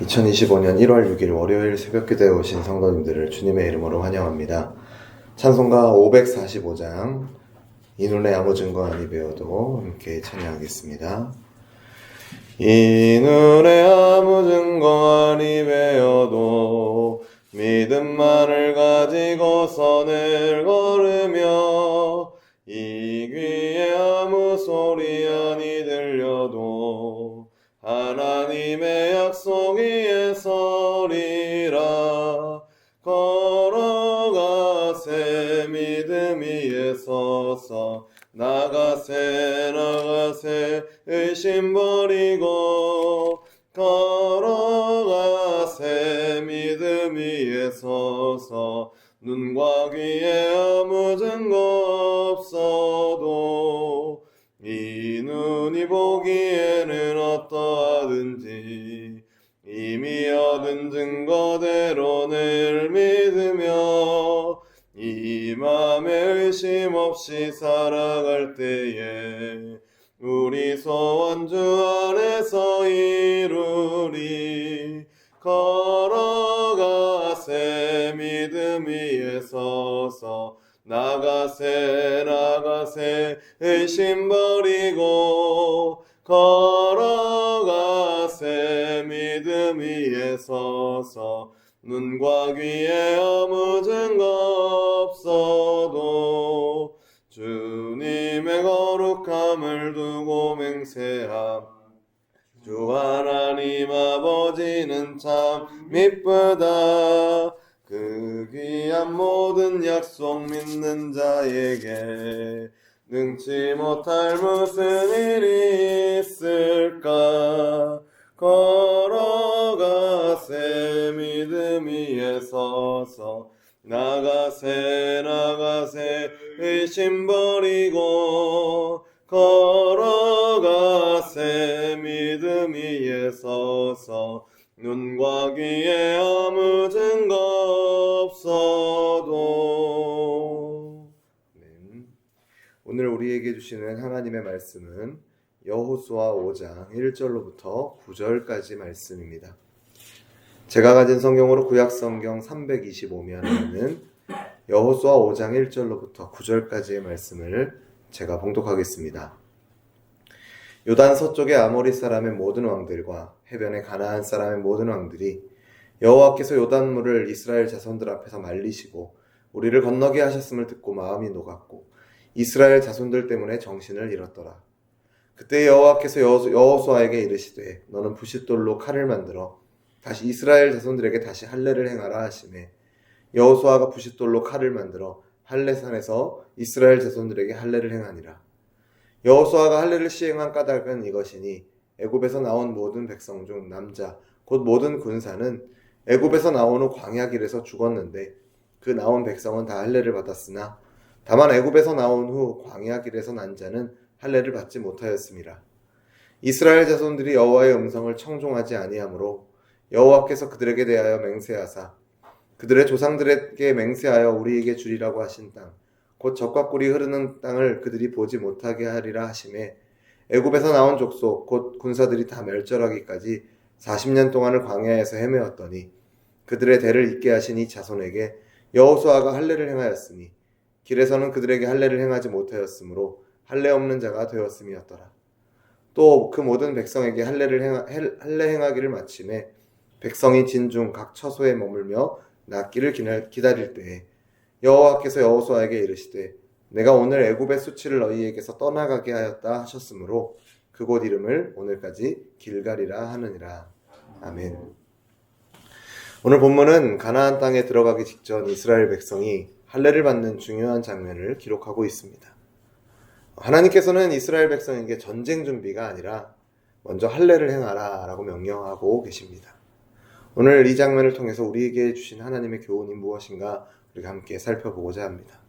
2025년 1월 6일 월요일 새벽기도에 오신 성도님들을 주님의 이름으로 환영합니다. 찬송가 545장 이 눈에 아무 증거 아니 배워도 함께 찬양하겠습니다. 이 눈에 아무 증거 아니 배워도 믿음만을 가지고 선을 걸으며 이 귀에 아무 소리 아니 들려도 하나님의 약속 위에 서리라. 걸어가세 믿음 위에 서서 나가세 의심 버리고 걸어가세 믿음 위에 서서 눈과 귀에 아무 증거 없어도 이 눈이 보기에는 어떠하든지 이미 얻은 증거대로 늘 믿으며 이 맘에 의심 없이 살아갈 때에 우리 소원 주 안에서 이루리. 걸어가세 믿음 위에 서서 나가세 의심 버리고 걸어가세 믿음 위에 서서 눈과 귀에 아무 증거 없어도 주님의 거룩함을 두고 맹세함. 주 하나님 아버지는 참 미쁘다. 그 귀한 모든 약속 믿는 자에게 능치 못할 무슨 일이 있을까. 걸어가세 믿음 위에 서서 나가세 의심 버리고 걸어가세 믿음 위에 서서 눈과 귀에 아무 증거 없어도. 오늘 우리에게 주시는 하나님의 말씀은 여호수아 5장 1절로부터 9절까지 말씀입니다. 제가 가진 성경으로 구약성경 325면에는 여호수아 5장 1절로부터 9절까지의 말씀을 제가 봉독하겠습니다. 요단 서쪽의 아모리 사람의 모든 왕들과 해변의 가나안 사람의 모든 왕들이 여호와께서 요단물을 이스라엘 자손들 앞에서 말리시고 우리를 건너게 하셨음을 듣고 마음이 녹았고 이스라엘 자손들 때문에 정신을 잃었더라. 그때 여호와께서 여호수아에게 이르시되 너는 부싯돌로 칼을 만들어 다시 이스라엘 자손들에게 다시 할례를 행하라 하시매 여호수아가 부싯돌로 칼을 만들어 할례산에서 이스라엘 자손들에게 할례를 행하니라. 여호수아가 할례를 시행한 까닭은 이것이니 애굽에서 나온 모든 백성 중 남자 곧 모든 군사는 애굽에서 나온 후 광야길에서 죽었는데 그 나온 백성은 다 할례를 받았으나 다만 애굽에서 나온 후 광야길에서 난 자는 할례를 받지 못하였음이라. 이스라엘 자손들이 여호와의 음성을 청종하지 아니하므로 여호와께서 그들에게 대하여 맹세하사 그들의 조상들에게 맹세하여 우리에게 주리라고 하신 땅 곧 젖과 꿀이 흐르는 땅을 그들이 보지 못하게 하리라 하시매 애굽에서 나온 족속 곧 군사들이 다 멸절하기까지 40년 동안을 광야에서 헤매었더니 그들의 대를 잇게 하신 이 자손에게 여호수아가 할례를 행하였으니 길에서는 그들에게 할례를 행하지 못하였으므로 할례 없는 자가 되었음이었더라. 또 그 모든 백성에게 할례 행하기를 마침에 백성이 진중 각 처소에 머물며 낫기를 기다릴 때에 여호와께서 여호수아에게 이르시되 내가 오늘 애굽의 수치를 너희에게서 떠나가게 하였다 하셨으므로 그곳 이름을 오늘까지 길갈이라 하느니라. 아멘. 오늘 본문은 가나안 땅에 들어가기 직전 이스라엘 백성이 할례를 받는 중요한 장면을 기록하고 있습니다. 하나님께서는 이스라엘 백성에게 전쟁 준비가 아니라 먼저 할례를 행하라 라고 명령하고 계십니다. 오늘 이 장면을 통해서 우리에게 주신 하나님의 교훈이 무엇인가 우리가 함께 살펴보고자 합니다.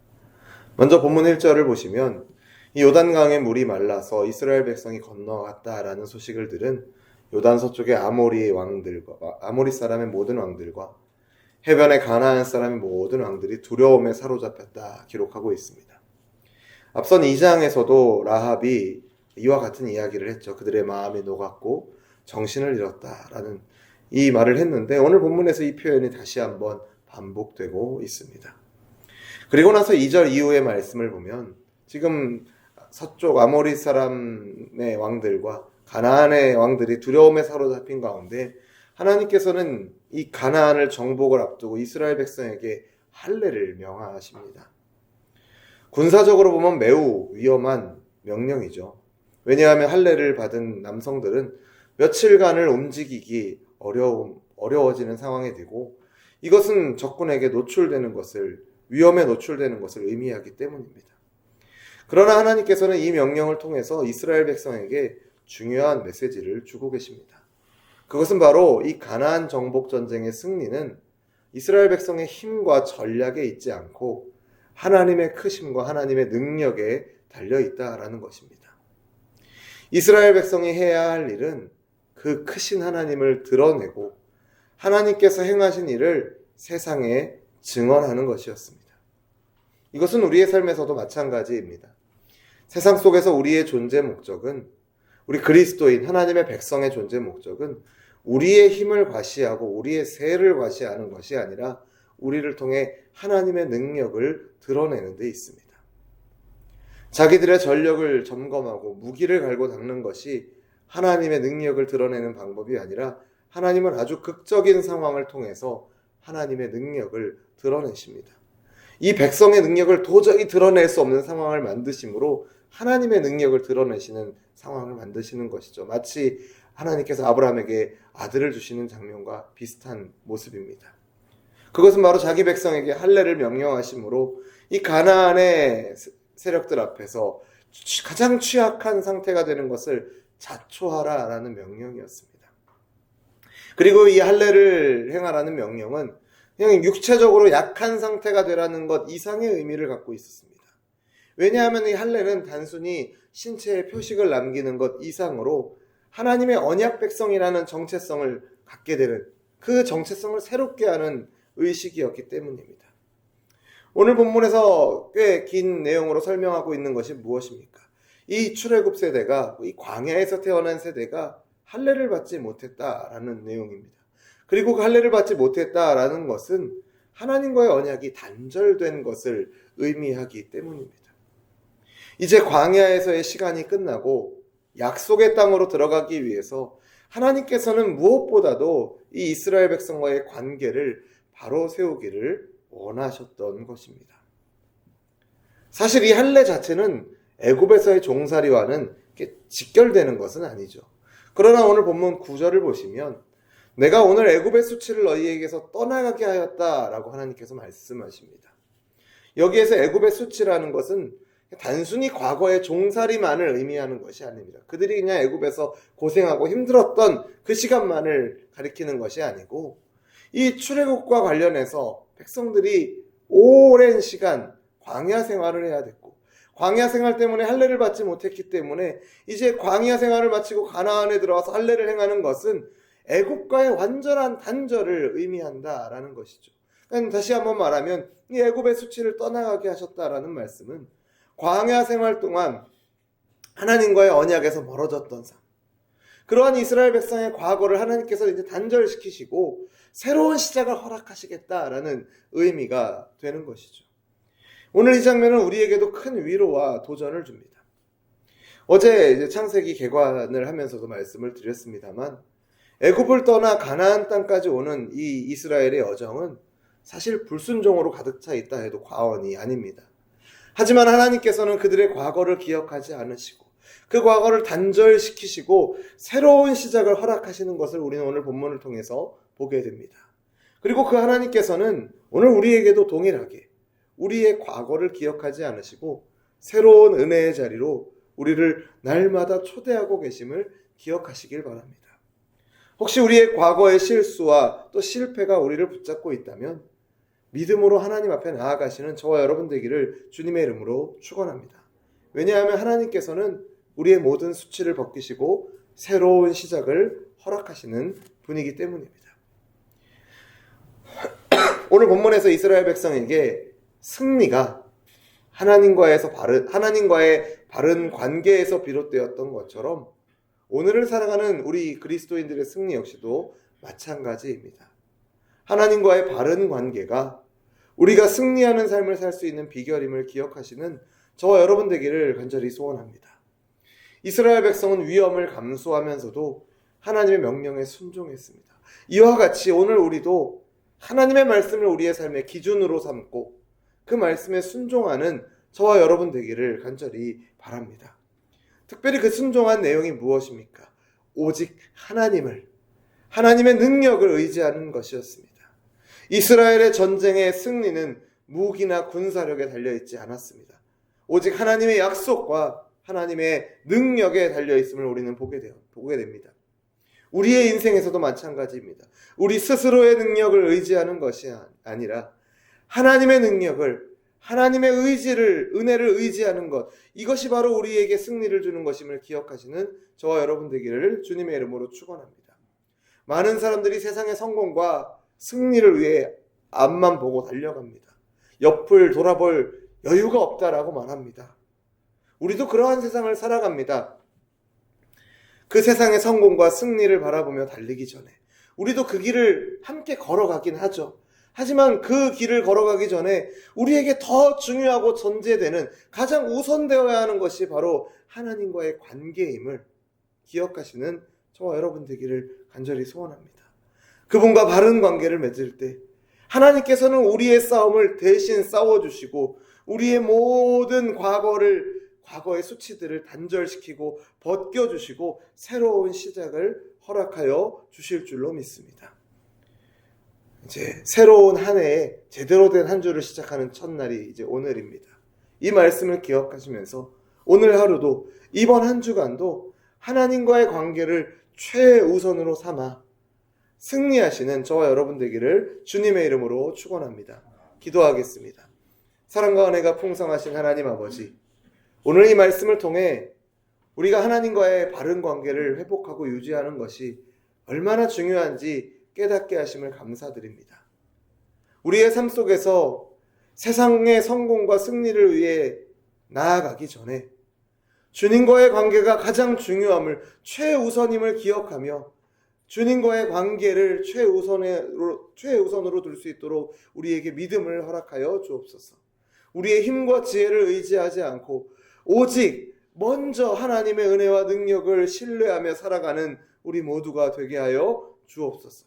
먼저 본문 1절을 보시면 이 요단강의 물이 말라서 이스라엘 백성이 건너갔다라는 소식을 들은 요단 서쪽의 아모리 사람의 모든 왕들과 해변의 가나안 사람의 모든 왕들이 두려움에 사로잡혔다 기록하고 있습니다. 앞선 2장에서도 라합이 이와 같은 이야기를 했죠. 그들의 마음이 녹았고 정신을 잃었다라는 이 말을 했는데 오늘 본문에서 이 표현이 다시 한번 반복되고 있습니다. 그리고 나서 2절 이후의 말씀을 보면 지금 서쪽 아모리 사람의 왕들과 가나안의 왕들이 두려움에 사로잡힌 가운데 하나님께서는 이 가나안을 정복을 앞두고 이스라엘 백성에게 할례를 명하십니다. 군사적으로 보면 매우 위험한 명령이죠. 왜냐하면 할례를 받은 남성들은 며칠간을 움직이기 어려워지는 상황이 되고 이것은 적군에게 위험에 노출되는 것을 의미하기 때문입니다. 그러나 하나님께서는 이 명령을 통해서 이스라엘 백성에게 중요한 메시지를 주고 계십니다. 그것은 바로 이 가나안 정복 전쟁의 승리는 이스라엘 백성의 힘과 전략에 있지 않고 하나님의 크심과 하나님의 능력에 달려 있다라는 것입니다. 이스라엘 백성이 해야 할 일은 그 크신 하나님을 드러내고 하나님께서 행하신 일을 세상에 증언하는 것이었습니다. 이것은 우리의 삶에서도 마찬가지입니다. 세상 속에서 우리의 존재 목적은, 우리 그리스도인 하나님의 백성의 존재 목적은 우리의 힘을 과시하고 우리의 세를 과시하는 것이 아니라 우리를 통해 하나님의 능력을 드러내는 데 있습니다. 자기들의 전력을 점검하고 무기를 갈고 닦는 것이 하나님의 능력을 드러내는 방법이 아니라 하나님은 아주 극적인 상황을 통해서 하나님의 능력을 드러내십니다. 이 백성의 능력을 도저히 드러낼 수 없는 상황을 만드심으로 하나님의 능력을 드러내시는 상황을 만드시는 것이죠. 마치 하나님께서 아브라함에게 아들을 주시는 장면과 비슷한 모습입니다. 그것은 바로 자기 백성에게 할례를 명령하심으로 이 가나안의 세력들 앞에서 가장 취약한 상태가 되는 것을 자초하라라는 명령이었습니다. 그리고 이 할례를 행하라는 명령은 그냥 육체적으로 약한 상태가 되라는 것 이상의 의미를 갖고 있었습니다. 왜냐하면 이 할례는 단순히 신체에 표식을 남기는 것 이상으로 하나님의 언약 백성이라는 정체성을 갖게 되는, 그 정체성을 새롭게 하는 의식이었기 때문입니다. 오늘 본문에서 꽤 긴 내용으로 설명하고 있는 것이 무엇입니까? 이 출애굽 세대가, 이 광야에서 태어난 세대가 할례를 받지 못했다라는 내용입니다. 그리고 그 할례를 받지 못했다라는 것은 하나님과의 언약이 단절된 것을 의미하기 때문입니다. 이제 광야에서의 시간이 끝나고 약속의 땅으로 들어가기 위해서 하나님께서는 무엇보다도 이 이스라엘 백성과의 관계를 바로 세우기를 원하셨던 것입니다. 사실 이 할례 자체는 애굽에서의 종살이와는 직결되는 것은 아니죠. 그러나 오늘 본문 9절을 보시면 내가 오늘 애굽의 수치를 너희에게서 떠나가게 하였다라고 하나님께서 말씀하십니다. 여기에서 애굽의 수치라는 것은 단순히 과거의 종살이만을 의미하는 것이 아닙니다. 그들이 그냥 애굽에서 고생하고 힘들었던 그 시간만을 가리키는 것이 아니고 이 출애굽과 관련해서 백성들이 오랜 시간 광야 생활을 해야 됐고 광야 생활 때문에 할례를 받지 못했기 때문에 이제 광야 생활을 마치고 가나안에 들어와서 할례를 행하는 것은 애굽과의 완전한 단절을 의미한다라는 것이죠. 그러니까 다시 한번 말하면 이 애굽의 수치를 떠나가게 하셨다라는 말씀은 광야 생활 동안 하나님과의 언약에서 멀어졌던 삶, 그러한 이스라엘 백성의 과거를 하나님께서 이제 단절시키시고 새로운 시작을 허락하시겠다라는 의미가 되는 것이죠. 오늘 이 장면은 우리에게도 큰 위로와 도전을 줍니다. 어제 이제 창세기 개관을 하면서도 말씀을 드렸습니다만 애굽을 떠나 가나안 땅까지 오는 이 이스라엘의 여정은 사실 불순종으로 가득 차 있다 해도 과언이 아닙니다. 하지만 하나님께서는 그들의 과거를 기억하지 않으시고 그 과거를 단절시키시고 새로운 시작을 허락하시는 것을 우리는 오늘 본문을 통해서 보게 됩니다. 그리고 그 하나님께서는 오늘 우리에게도 동일하게 우리의 과거를 기억하지 않으시고 새로운 은혜의 자리로 우리를 날마다 초대하고 계심을 기억하시길 바랍니다. 혹시 우리의 과거의 실수와 또 실패가 우리를 붙잡고 있다면 믿음으로 하나님 앞에 나아가시는 저와 여러분 되기를 주님의 이름으로 축원합니다. 왜냐하면 하나님께서는 우리의 모든 수치를 벗기시고 새로운 시작을 허락하시는 분이기 때문입니다. 오늘 본문에서 이스라엘 백성에게 승리가 하나님과의 바른 관계에서 비롯되었던 것처럼 오늘을 살아가는 우리 그리스도인들의 승리 역시도 마찬가지입니다. 하나님과의 바른 관계가 우리가 승리하는 삶을 살 수 있는 비결임을 기억하시는 저와 여러분 되기를 간절히 소원합니다. 이스라엘 백성은 위험을 감수하면서도 하나님의 명령에 순종했습니다. 이와 같이 오늘 우리도 하나님의 말씀을 우리의 삶의 기준으로 삼고 그 말씀에 순종하는 저와 여러분 되기를 간절히 바랍니다. 특별히 그 순종한 내용이 무엇입니까? 오직 하나님의 능력을 의지하는 것이었습니다. 이스라엘의 전쟁의 승리는 무기나 군사력에 달려있지 않았습니다. 오직 하나님의 약속과 하나님의 능력에 달려있음을 우리는 보게 됩니다. 우리의 인생에서도 마찬가지입니다. 우리 스스로의 능력을 의지하는 것이 아니라 하나님의 능력을, 하나님의 은혜를 의지하는 것, 이것이 바로 우리에게 승리를 주는 것임을 기억하시는 저와 여러분 되기를 주님의 이름으로 축원합니다. 많은 사람들이 세상의 성공과 승리를 위해 앞만 보고 달려갑니다. 옆을 돌아볼 여유가 없다라고 말합니다. 우리도 그러한 세상을 살아갑니다. 그 세상의 성공과 승리를 바라보며 달리기 전에 우리도 그 길을 함께 걸어가긴 하죠. 하지만 그 길을 걸어가기 전에 우리에게 더 중요하고 전제되는, 가장 우선되어야 하는 것이 바로 하나님과의 관계임을 기억하시는 저와 여러분 되기를 간절히 소원합니다. 그분과 바른 관계를 맺을 때 하나님께서는 우리의 싸움을 대신 싸워주시고 우리의 모든 과거의 수치들을 단절시키고 벗겨주시고 새로운 시작을 허락하여 주실 줄로 믿습니다. 이제 새로운 한 해에 제대로 된 한 주를 시작하는 첫날이 이제 오늘입니다. 이 말씀을 기억하시면서 오늘 하루도, 이번 한 주간도 하나님과의 관계를 최우선으로 삼아 승리하시는 저와 여러분 되기를 주님의 이름으로 축원합니다. 기도하겠습니다. 사랑과 은혜가 풍성하신 하나님 아버지, 오늘 이 말씀을 통해 우리가 하나님과의 바른 관계를 회복하고 유지하는 것이 얼마나 중요한지 깨닫게 하심을 감사드립니다. 우리의 삶 속에서 세상의 성공과 승리를 위해 나아가기 전에 주님과의 관계가 가장 중요함을, 최우선임을 기억하며 주님과의 관계를 최우선으로 둘 수 있도록 우리에게 믿음을 허락하여 주옵소서. 우리의 힘과 지혜를 의지하지 않고 오직 먼저 하나님의 은혜와 능력을 신뢰하며 살아가는 우리 모두가 되게 하여 주옵소서.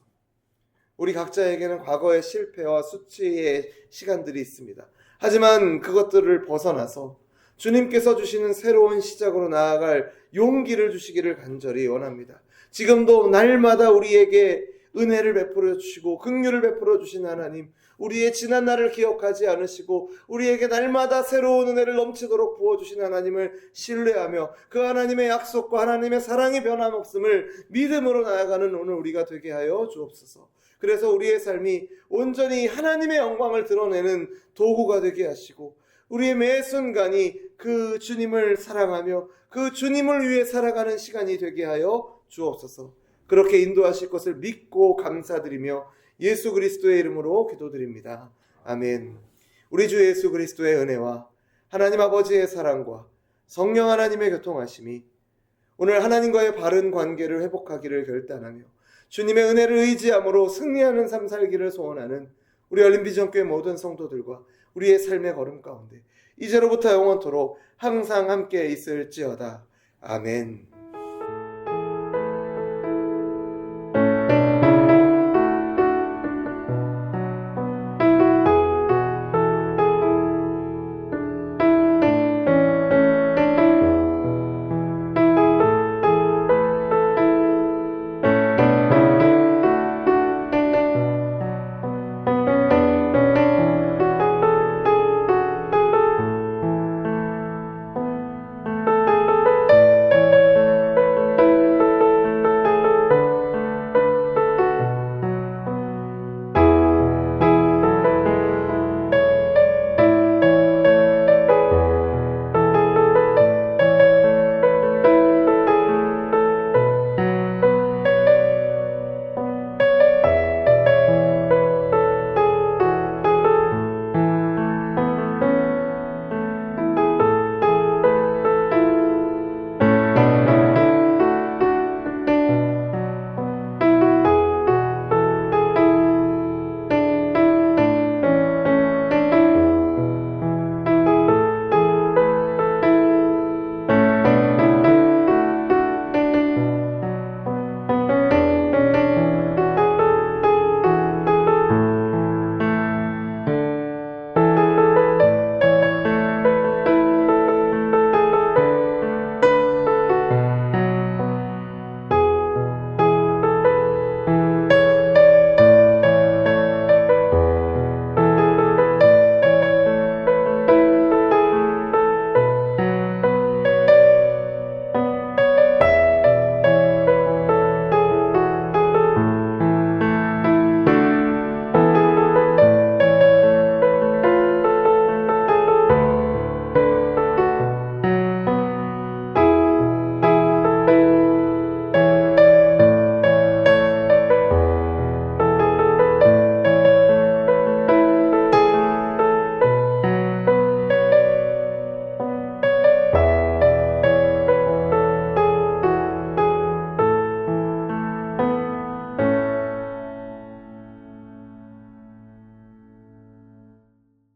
우리 각자에게는 과거의 실패와 수치의 시간들이 있습니다. 하지만 그것들을 벗어나서 주님께서 주시는 새로운 시작으로 나아갈 용기를 주시기를 간절히 원합니다. 지금도 날마다 우리에게 은혜를 베풀어 주시고 긍휼을 베풀어 주신 하나님, 우리의 지난 날을 기억하지 않으시고 우리에게 날마다 새로운 은혜를 넘치도록 부어주신 하나님을 신뢰하며 그 하나님의 약속과 하나님의 사랑이 변함없음을 믿음으로 나아가는 오늘 우리가 되게 하여 주옵소서. 그래서 우리의 삶이 온전히 하나님의 영광을 드러내는 도구가 되게 하시고 우리의 매 순간이 그 주님을 사랑하며 그 주님을 위해 살아가는 시간이 되게 하여 주옵소서. 그렇게 인도하실 것을 믿고 감사드리며 예수 그리스도의 이름으로 기도드립니다. 아멘. 우리 주 예수 그리스도의 은혜와 하나님 아버지의 사랑과 성령 하나님의 교통하심이 오늘 하나님과의 바른 관계를 회복하기를 결단하며 주님의 은혜를 의지함으로 승리하는 삶 살기를 소원하는 우리 열린비전교회 모든 성도들과 우리의 삶의 걸음 가운데 이제로부터 영원토록 항상 함께 있을지어다. 아멘.